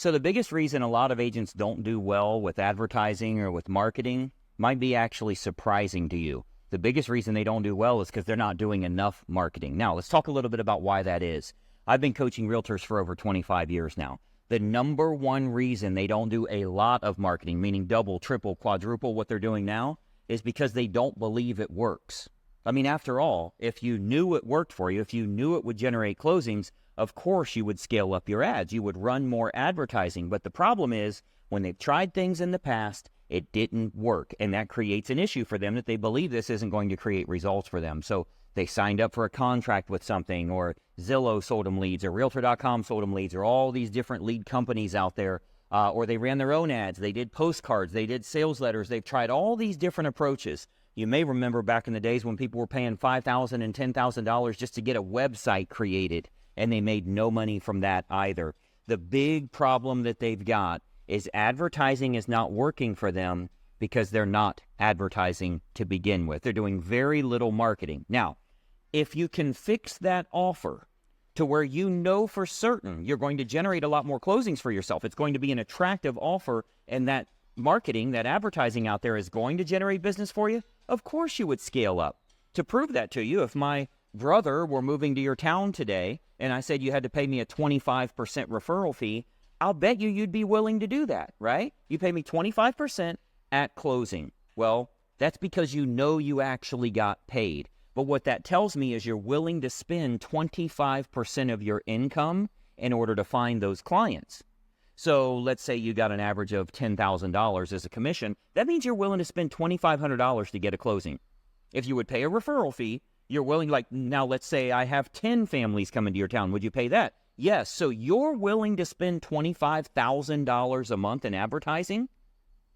So the biggest reason a lot of agents don't do well with advertising or with marketing might be actually surprising to you. The biggest reason they don't do well is because they're not doing enough marketing. Now, let's talk a little bit about why that is. I've been coaching realtors for over 25 years now. The number one reason they don't do a lot of marketing, meaning double, triple, quadruple what they're doing now, is because they don't believe it works. I mean, after all, if you knew it worked for you, if you knew it would generate closings, of course you would scale up your ads. You would run more advertising. But the problem is, when they've tried things in the past, it didn't work. And that creates an issue for them that they believe this isn't going to create results for them. So they signed up for a contract with something, or Zillow sold them leads, or Realtor.com sold them leads, or all these different lead companies out there, or they ran their own ads, they did postcards, they did sales letters, they've tried all these different approaches. You may remember back in the days when people were paying $5,000 and $10,000 just to get a website created, and they made no money from that either. The big problem that they've got is advertising is not working for them because they're not advertising to begin with. They're doing very little marketing. Now, if you can fix that offer to where you know for certain you're going to generate a lot more closings for yourself, it's going to be an attractive offer, and that marketing, that advertising out there is going to generate business for you, of course you would scale up. To prove that to you, if my brother were moving to your town today and I said you had to pay me a 25% referral fee, I'll bet you'd be willing to do that, right? You pay me 25% at closing. Well, that's because you know you actually got paid. But what that tells me is you're willing to spend 25% of your income in order to find those clients. So let's say you got an average of $10,000 as a commission. That means you're willing to spend $2,500 to get a closing. If you would pay a referral fee, you're willing, like now let's say I have 10 families coming to your town. Would you pay that? Yes. So you're willing to spend $25,000 a month in advertising?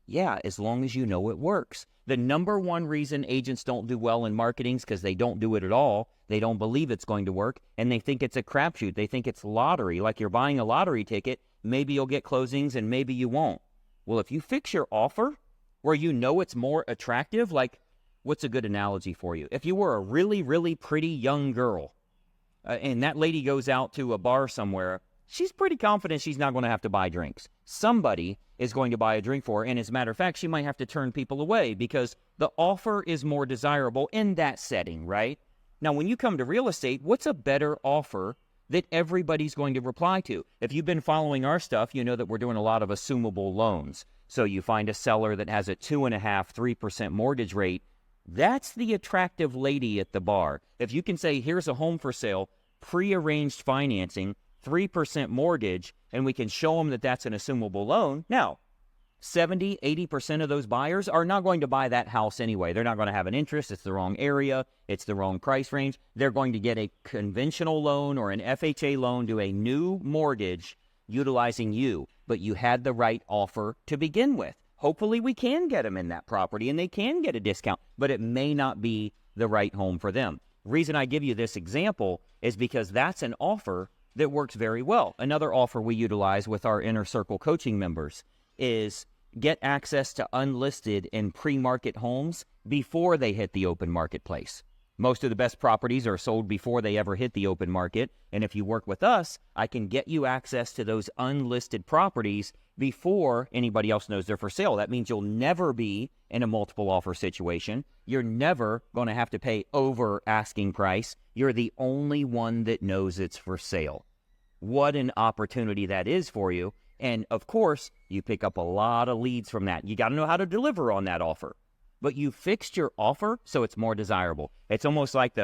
Yeah, as long as you know it works. The number one reason agents don't do well in marketing is because they don't do it at all. They don't believe it's going to work, and they think it's a crapshoot. They think it's lottery, like you're buying a lottery ticket. Maybe you'll get closings and maybe you won't. Well, if you fix your offer where you know it's more attractive, like what's a good analogy for you? If you were a really, really pretty young girl and that lady goes out to a bar somewhere, she's pretty confident she's not going to have to buy drinks. Somebody is going to buy a drink for her, and as a matter of fact, she might have to turn people away because the offer is more desirable in that setting, right? Now, when you come to real estate, what's a better offer that everybody's going to reply to? If you've been following our stuff, you know that we're doing a lot of assumable loans. So you find a seller that has a 2.5%, 3% mortgage rate. That's the attractive lady at the bar. If you can say, here's a home for sale, pre-arranged financing, 3% mortgage, and we can show them that that's an assumable loan. Now, 70, 80% of those buyers are not going to buy that house anyway. They're not going to have an interest. It's the wrong area. It's the wrong price range. They're going to get a conventional loan or an FHA loan, do a new mortgage utilizing you, but you had the right offer to begin with. Hopefully we can get them in that property and they can get a discount, but it may not be the right home for them. The reason I give you this example is because that's an offer that works very well. Another offer we utilize with our Inner Circle coaching members is get access to unlisted and pre-market homes before they hit the open marketplace. Most of the best properties are sold before they ever hit the open market. And if you work with us, I can get you access to those unlisted properties before anybody else knows they're for sale. That means you'll never be in a multiple offer situation. You're never going to have to pay over asking price. You're the only one that knows it's for sale. What an opportunity that is for you. And of course, you pick up a lot of leads from that. You got to know how to deliver on that offer. But you fixed your offer so it's more desirable. It's almost like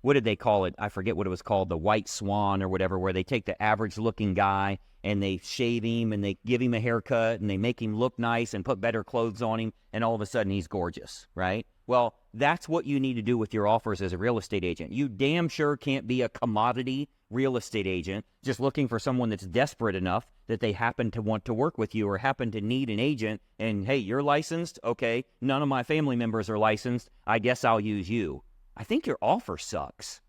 what did they call it? I forget what it was called, the white swan or whatever, where they take the average looking guy and they shave him and they give him a haircut and they make him look nice and put better clothes on him, and all of a sudden he's gorgeous, right? Well, that's what you need to do with your offers as a real estate agent. You damn sure can't be a commodity real estate agent just looking for someone that's desperate enough that they happen to want to work with you or happen to need an agent, and hey, you're licensed? Okay, none of my family members are licensed. I guess I'll use you. I think your offer sucks.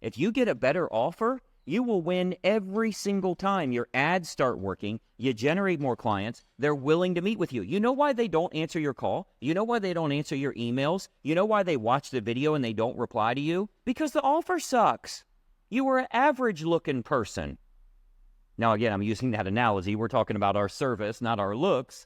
If you get a better offer, you will win every single time. Your ads start working, you generate more clients, they're willing to meet with you. You know why they don't answer your call? You know why they don't answer your emails? You know why they watch the video and they don't reply to you? Because the offer sucks. You were an average looking person. Now, again, I'm using that analogy. We're talking about our service, not our looks.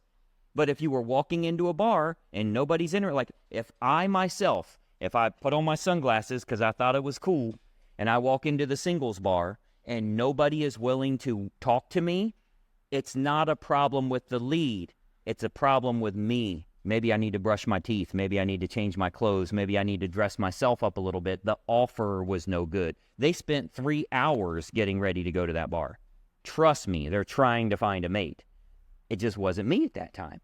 But if you were walking into a bar and nobody's in it, like if I myself, if I put on my sunglasses because I thought it was cool, and I walk into the singles bar and nobody is willing to talk to me, it's not a problem with the lead. It's a problem with me. Maybe I need to brush my teeth. Maybe I need to change my clothes. Maybe I need to dress myself up a little bit. The offer was no good. They spent 3 hours getting ready to go to that bar. Trust me, they're trying to find a mate. It just wasn't me at that time.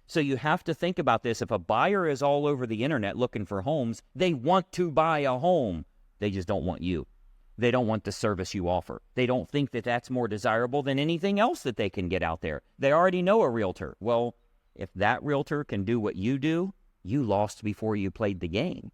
So you have to think about this. If a buyer is all over the internet looking for homes, they want to buy a home. They just don't want you. They don't want the service you offer. They don't think that that's more desirable than anything else that they can get out there. They already know a realtor. Well, if that realtor can do what you do, you lost before you played the game.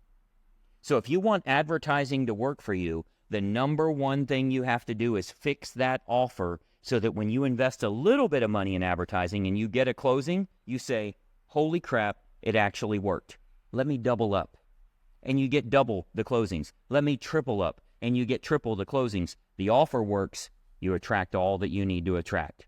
So if you want advertising to work for you, the number one thing you have to do is fix that offer so that when you invest a little bit of money in advertising and you get a closing, you say, holy crap, it actually worked. Let me double up. And you get double the closings. Let me triple up. And you get triple the closings. The offer works. You attract all that you need to attract.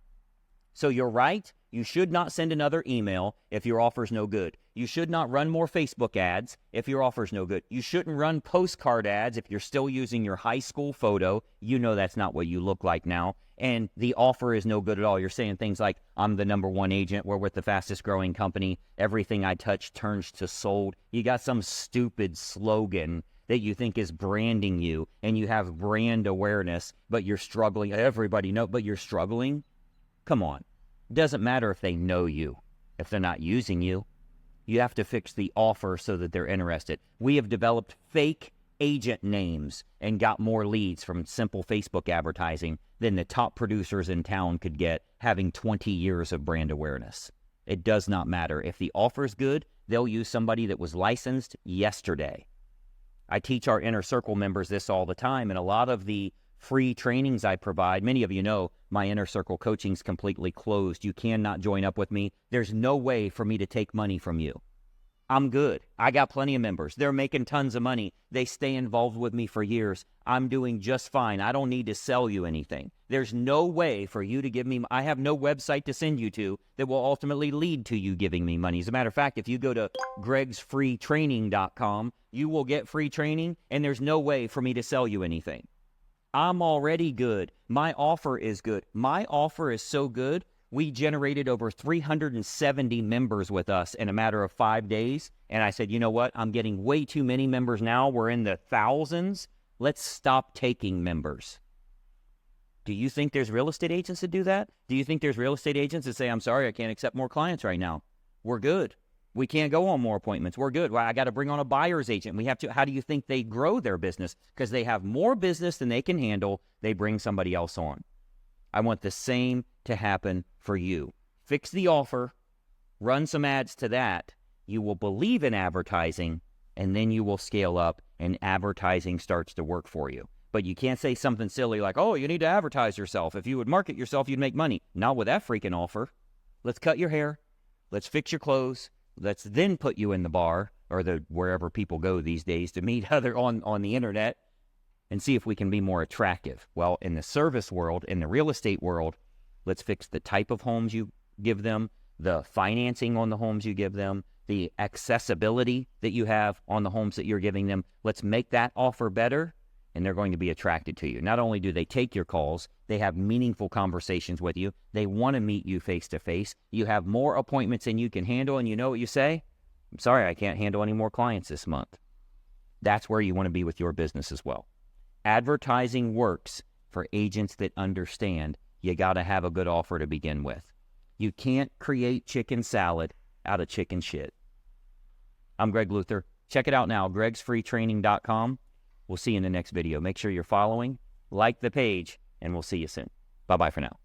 So you're right. You should not send another email if your offer's no good. You should not run more Facebook ads if your offer's no good. You shouldn't run postcard ads if you're still using your high school photo. You know that's not what you look like now. And the offer is no good at all. You're saying things like, I'm the #1 agent. We're with the fastest growing company. Everything I touch turns to sold. You got some stupid slogan that you think is branding you, and you have brand awareness, but you're struggling. Everybody knows, but you're struggling. Come on. It doesn't matter if they know you, if they're not using you. You have to fix the offer so that they're interested. We have developed fake agent names and got more leads from simple Facebook advertising than the top producers in town could get having 20 years of brand awareness. It does not matter. If the offer's good, they'll use somebody that was licensed yesterday. I teach our Inner Circle members this all the time, and a lot of the free trainings I provide, many of you know my Inner Circle coaching's completely closed. You cannot join up with me. There's no way for me to take money from you. I'm good. I got plenty of members. They're making tons of money. They stay involved with me for years. I'm doing just fine. I don't need to sell you anything. There's no way for you to give me, I have no website to send you to that will ultimately lead to you giving me money. As a matter of fact, if you go to gregsfreetraining.com, you will get free training, and there's no way for me to sell you anything. I'm already good. My offer is good. My offer is so good, we generated over 370 members with us in a matter of 5 days. And I said, you know what? I'm getting way too many members now. We're in the thousands. Let's stop taking members. Do you think there's real estate agents that do that? Do you think there's real estate agents that say, I'm sorry, I can't accept more clients right now? We're good. We can't go on more appointments. We're good. Well, I got to bring on a buyer's agent. We have to. How do you think they grow their business? Because they have more business than they can handle. They bring somebody else on. I want the same to happen for you. Fix the offer, run some ads to that. You will believe in advertising, and then you will scale up, and advertising starts to work for you. But you can't say something silly like, oh, you need to advertise yourself. If you would market yourself, you'd make money. Not with that freaking offer. Let's cut your hair. Let's fix your clothes. Let's then put you in the bar or the wherever people go these days to meet other on the internet and see if we can be more attractive. Well, in the service world, in the real estate world, let's fix the type of homes you give them, the financing on the homes you give them, the accessibility that you have on the homes that you're giving them. Let's make that offer better, and they're going to be attracted to you. Not only do they take your calls, they have meaningful conversations with you. They want to meet you face to face. You have more appointments than you can handle, and you know what you say? I'm sorry, I can't handle any more clients this month. That's where you want to be with your business as well. Advertising works for agents that understand you got to have a good offer to begin with. You can't create chicken salad out of chicken shit. I'm Greg Luther. Check it out now, gregsfreetraining.com. We'll see you in the next video. Make sure you're following, like the page, and we'll see you soon. Bye-bye for now.